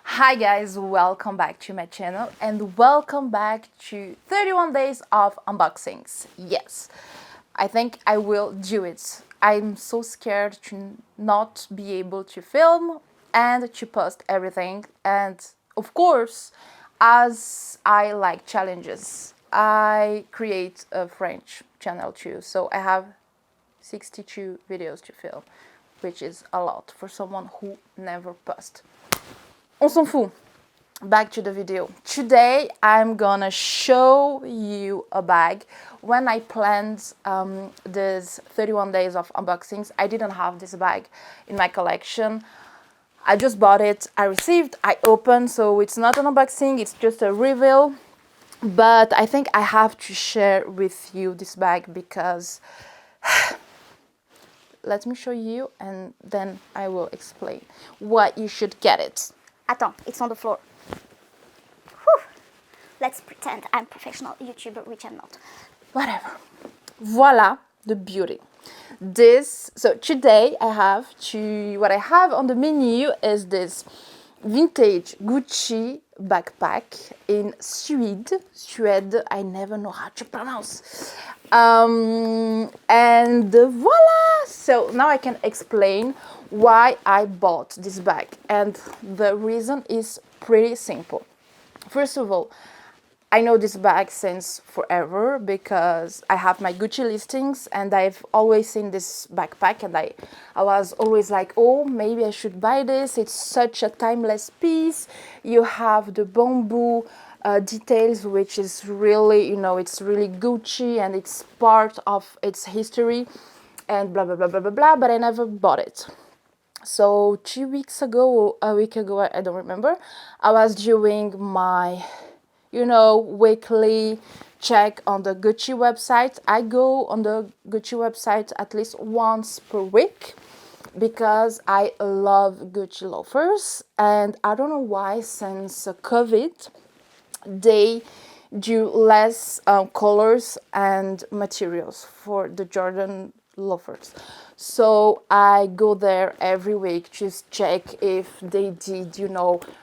Hi guys, welcome back to my channel and welcome back to 31 days of unboxings. Yes, I think I will do it. I'm so scared to not be able to film and to post everything, and of course, as I like challenges, I create a French channel too, so I have 62 videos to film, which is a lot for someone who never posts. On s'en fout. Back to the video. Today I'm gonna show you a bag. When I planned this 31 days of unboxings, I didn't have this bag in my collection. I just bought it, I received, I opened, so it's not an unboxing, it's just a reveal. But I think I have to share with you this bag because let me show you and then I will explain why you should get it. Attends, it's on the floor. Whew. Let's pretend I'm professional YouTuber, which I'm not. Whatever. Voila the beauty. So today what I have on the menu is this vintage Gucci backpack in Suede. I never know how to pronounce. And voila! So now I can explain why I bought this bag. And the reason is pretty simple. First of all, I know this bag since forever because I have my Gucci listings and I've always seen this backpack and I was always like, oh, maybe I should buy this. It's such a timeless piece. You have the bamboo details, which is really, it's really Gucci and it's part of its history and blah, blah, blah, blah, blah, blah, but I never bought it. So 2 weeks ago, a week ago, I don't remember, I was doing my weekly check on the Gucci website. I go on the Gucci website at least once per week because I love Gucci loafers, and I don't know why since COVID they do less colors and materials for the Jordan loafers. So I go there every week, just check if they did,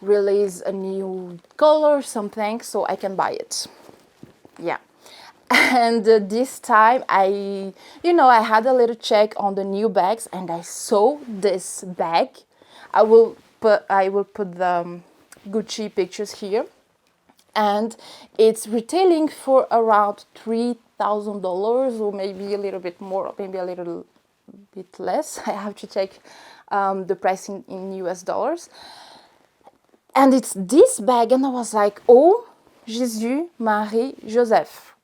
release a new color or something so I can buy it. Yeah. And this time I had a little check on the new bags and I saw this bag. I will put the Gucci pictures here, and it's retailing for around $3,000 or maybe a little bit more, maybe a little bit less. I have to check the price in US dollars. And it's this bag, and I was like, oh, Jésus, Marie, Joseph.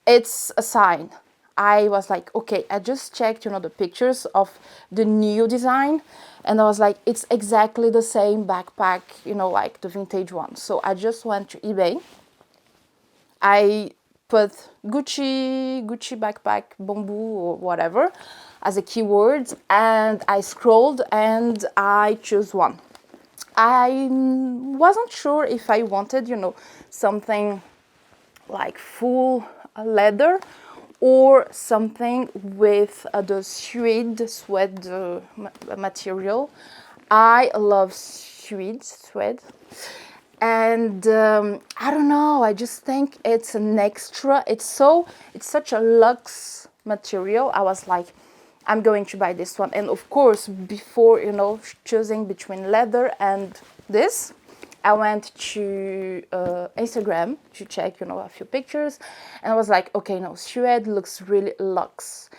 It's a sign. I was like, okay, I just checked, the pictures of the new design, and I was like, it's exactly the same backpack, like the vintage one. So I just went to eBay. I put Gucci backpack, bamboo or whatever as a keyword, and I scrolled and I chose one. I wasn't sure if I wanted, something like full leather or something with the suede material. I love suede, and I don't know, I just think it's an extra. It's such a luxe material. I was like, I'm going to buy this one. And of course, before choosing between leather and this, I went to Instagram to check a few pictures, and I was like, okay, no, suede looks really luxe.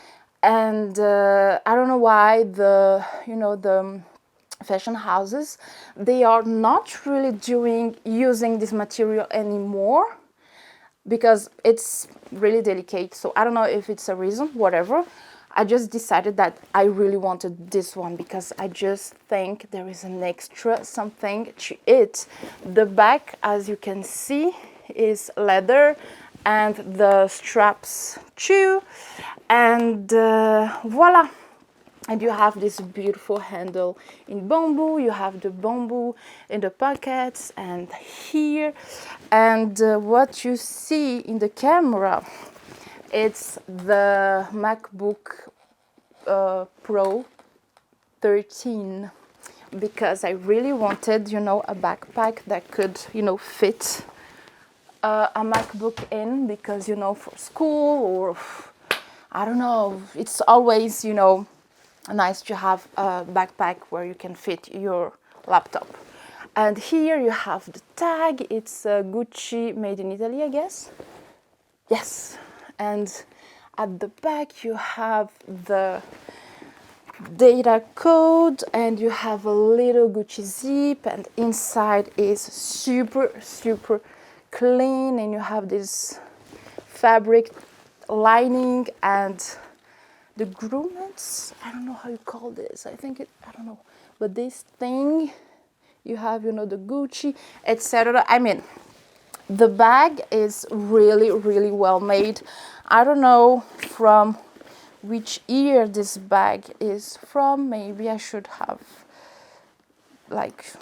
And I don't know why the fashion houses, they are not really using this material anymore because it's really delicate. So I don't know if it's a reason, whatever. I just decided that I really wanted this one because I just think there is an extra something to it. The back, as you can see, is leather and the straps too, and voila. And you have this beautiful handle in bamboo. You have the bamboo in the pockets and here. And what you see in the camera, it's the MacBook Pro 13 because I really wanted, a backpack that could, fit a MacBook in, because, for school, or I don't know, it's always, nice to have a backpack where you can fit your laptop. And here you have the tag. It's Gucci, made in Italy, I guess. Yes. And at the back you have the data code, and you have a little Gucci zip, and inside is super clean, and you have this fabric lining and the grommets. I don't know how you call this. I don't know, but this thing, you have, the Gucci, etc. I mean, the bag is really well made. I don't know from which year this bag is from. Maybe I should have, like,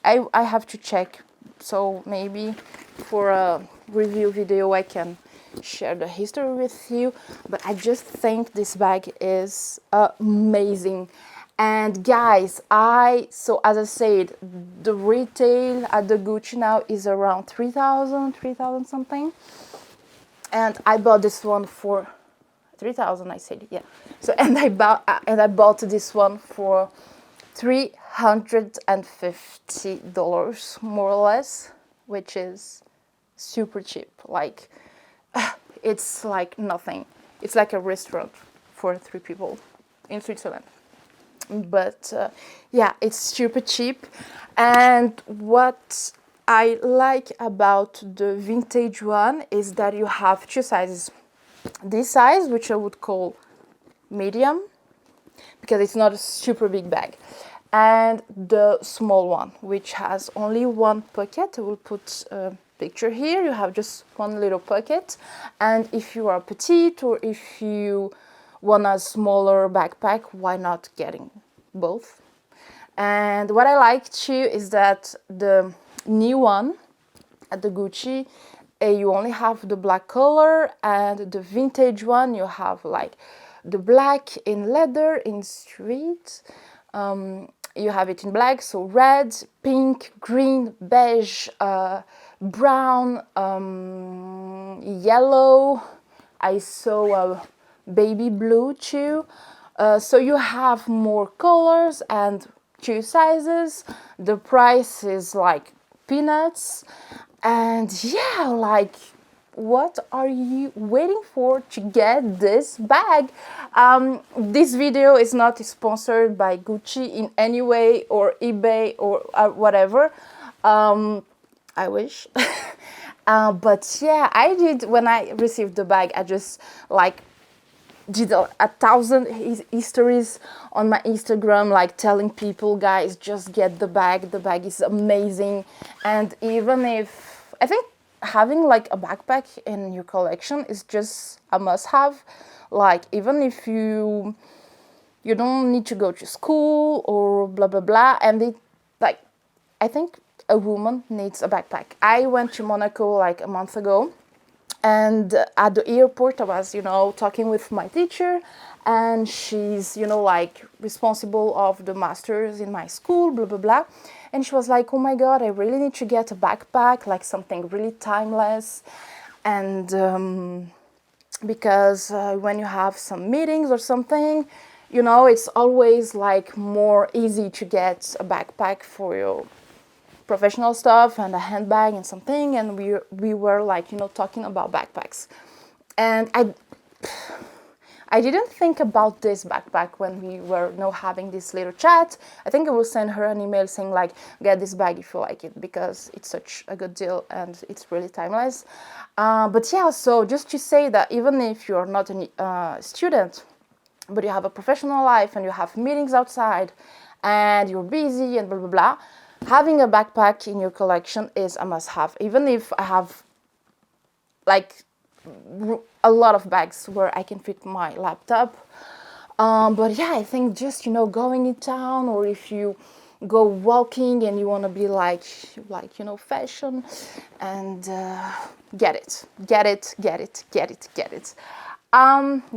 I have to check. So maybe for a review video I can share the history with you. But I just think this bag is amazing. And guys, so as I said, the retail at the Gucci now is around 3,000 something. And I bought this one for 3,000, I said, yeah. So and I bought this one for $350 more or less, which is super cheap. Like, it's like nothing. It's like a restaurant for 3 people in Switzerland. But yeah, it's super cheap. And what I like about the vintage one is that you have 2 sizes. This size, which I would call medium, because it's not a super big bag, and the small one, which has only 1 pocket. I will put a picture here. You have just 1 little pocket, and if you are petite, or if you want a smaller backpack, why not getting both? And what I like too is that the new one at the Gucci, you only have the black color, and the vintage one you have like the black in leather, in street. You have it in black, so red, pink, green, beige, brown, yellow. I saw a baby blue too. So you have more colors and 2 sizes. The price is like peanuts. And yeah, like, what are you waiting for to get this bag? This video is not sponsored by Gucci in any way, or eBay, or whatever. I wish. But yeah, I did, when I received the bag, I just like did 1,000 histories on my Instagram, like telling people, guys, just get the bag is amazing. And even if, I think having like a backpack in your collection is just a must-have. Like, even if you don't need to go to school or blah blah blah, and like, I think a woman needs a backpack. I went to Monaco like a month ago, and at the airport I was, talking with my teacher, and she's, like, responsible of the masters in my school, blah blah blah. And she was like, oh my god, I really need to get a backpack, like something really timeless. And because when you have some meetings or something, it's always like more easy to get a backpack for your professional stuff, and a handbag and something. And we were like, talking about backpacks. And I didn't think about this backpack when we were having this little chat. I think I will send her an email saying like, get this bag if you like it, because it's such a good deal and it's really timeless. But yeah, so just to say that even if you're not a student, but you have a professional life and you have meetings outside and you're busy and blah blah blah, having a backpack in your collection is a must-have. Even if I have like a lot of bags where I can fit my laptop, but yeah, I think just going in town, or if you go walking and you want to be like fashion, and get it.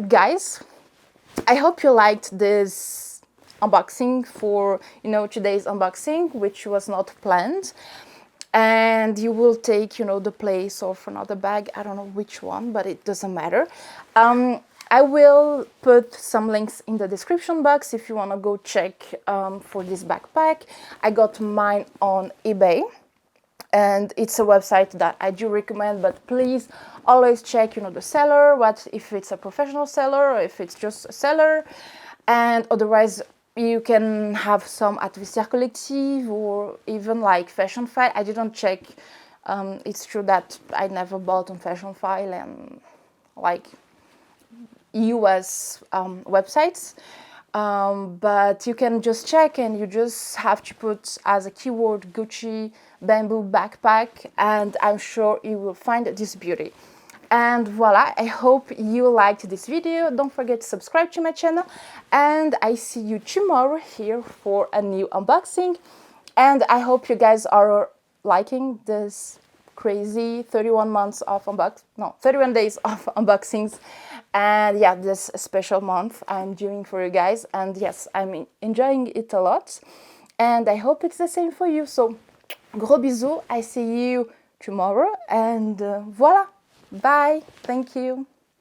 Guys, I hope you liked this unboxing for, you know, today's unboxing, which was not planned. And you will take, you know, the place of another bag. I don't know which one, but it doesn't matter. I will put some links in the description box if you want to go check for this backpack. I got mine on eBay, and it's a website that I do recommend, but please always check, you know, the seller, what if it's a professional seller or if it's just a seller. And otherwise you can have some at Vestiaire Collective or even like Fashion File. I didn't check. It's true that I never bought on Fashion File and like US websites. But you can just check, and you just have to put as a keyword Gucci bamboo backpack, and I'm sure you will find this beauty. And voila, I hope you liked this video. Don't forget to subscribe to my channel, and I see you tomorrow here for a new unboxing. And I hope you guys are liking this crazy 31 months of 31 days of unboxings. And yeah, this special month I'm doing for you guys, and yes, I'm enjoying it a lot, and I hope it's the same for you. So gros bisous, I see you tomorrow, and voila, bye, thank you.